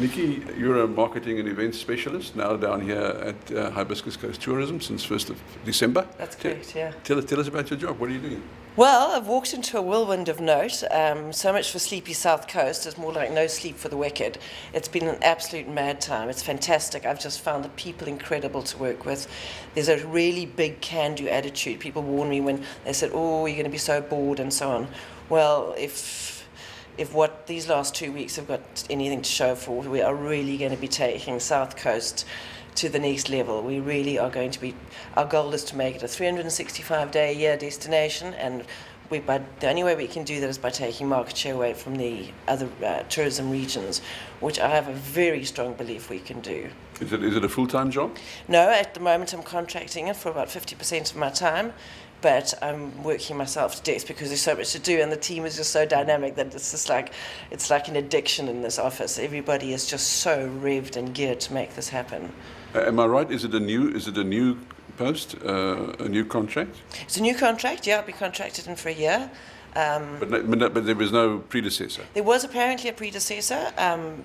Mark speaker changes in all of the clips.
Speaker 1: Nikki, you're a marketing and events specialist now down here at Hibiscus Coast Tourism since 1st of December.
Speaker 2: That's correct, yeah.
Speaker 1: Tell us about your job. What are you doing?
Speaker 2: Well, I've walked into a whirlwind of note. So much for sleepy South Coast. It's more like no sleep for the wicked. It's been an absolute mad time. It's fantastic. I've just found the people incredible to work with. There's a really big can-do attitude. People warned me when they said, oh, you're going to be so bored and so on. Well, if what these last 2 weeks have got anything to show for, we are really going to be taking South Coast to the next level. We really are going to be, our goal is to make it a 365-day-a-year destination, and the only way we can do that is by taking market share away from the other tourism regions, which I have a very strong belief we can do.
Speaker 1: Is it a full-time job?
Speaker 2: No, at the moment I'm contracting it for about 50% of my time, but I'm working myself to death because there's so much to do, and the team is just so dynamic that it's like an addiction in this office. Everybody is just so revved and geared to make this happen.
Speaker 1: Am I right? Is it a new post, a new contract?
Speaker 2: It's a new contract. Yeah, I'll be contracted in for a year.
Speaker 1: But there was no predecessor.
Speaker 2: There was apparently a predecessor,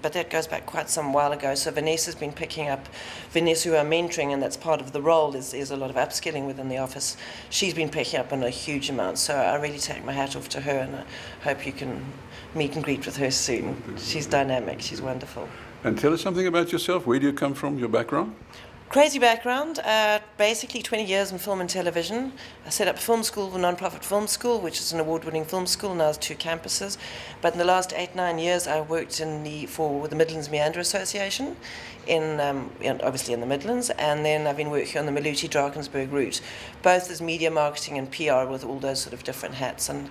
Speaker 2: but that goes back quite some while ago. So Vanessa's been picking up, Vanessa who I'm mentoring, and that's part of the role, is a lot of upskilling within the office. She's been picking up on a huge amount, so I really take my hat off to her, and I hope you can meet and greet with her soon. She's dynamic, she's wonderful.
Speaker 1: And tell us something about yourself. Where do you come from, your background?
Speaker 2: Crazy background, basically 20 years in film and television. I set up a film school, a non-profit film school, which is an award-winning film school, now has 2 campuses. But in the last 8-9 years, I worked for the Midlands Meander Association, obviously in the Midlands, and then I've been working on the Maluti-Drakensberg route, both as media marketing and PR with all those sort of different hats. And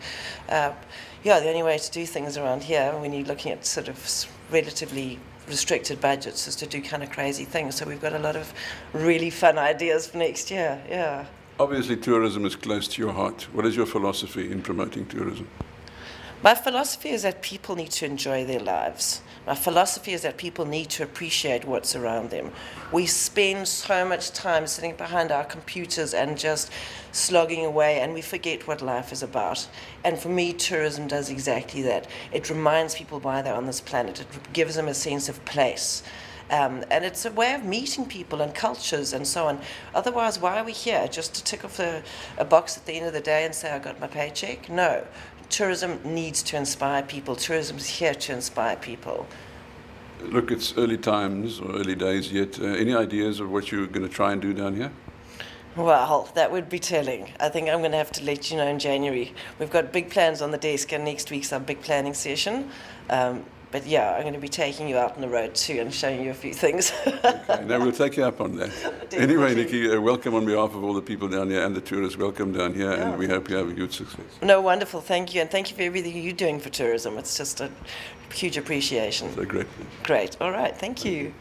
Speaker 2: the only way to do things around here, when you're looking at sort of relatively restricted budgets, is to do kind of crazy things. So we've got a lot of really fun ideas for next year. Yeah.
Speaker 1: Obviously, tourism is close to your heart. What is your philosophy in promoting tourism?
Speaker 2: My philosophy is that people need to enjoy their lives. My philosophy is that people need to appreciate what's around them. We spend so much time sitting behind our computers and just slogging away, and we forget what life is about. And for me, tourism does exactly that. It reminds people why they're on this planet. It gives them a sense of place. And it's a way of meeting people and cultures and so on. Otherwise, why are we here? Just to tick off a box at the end of the day and say, I got my paycheck? No. Tourism needs to inspire people. Tourism is here to inspire people.
Speaker 1: Look, it's early times or early days yet. Any ideas of what you're going to try and do down here?
Speaker 2: Well, that would be telling. I think I'm going to have to let you know in January. We've got big plans on the desk, and next week's our big planning session. But yeah, I'm going to be taking you out on the road too and showing you a few things.
Speaker 1: Okay, now we'll take you up on that. Anyway, Nikki, welcome on behalf of all the people down here and the tourists. Welcome down here, and we hope you have a huge success.
Speaker 2: No, wonderful. Thank you, and thank you for everything you're doing for tourism. It's just a huge appreciation.
Speaker 1: So great.
Speaker 2: Great. All right. Thank you.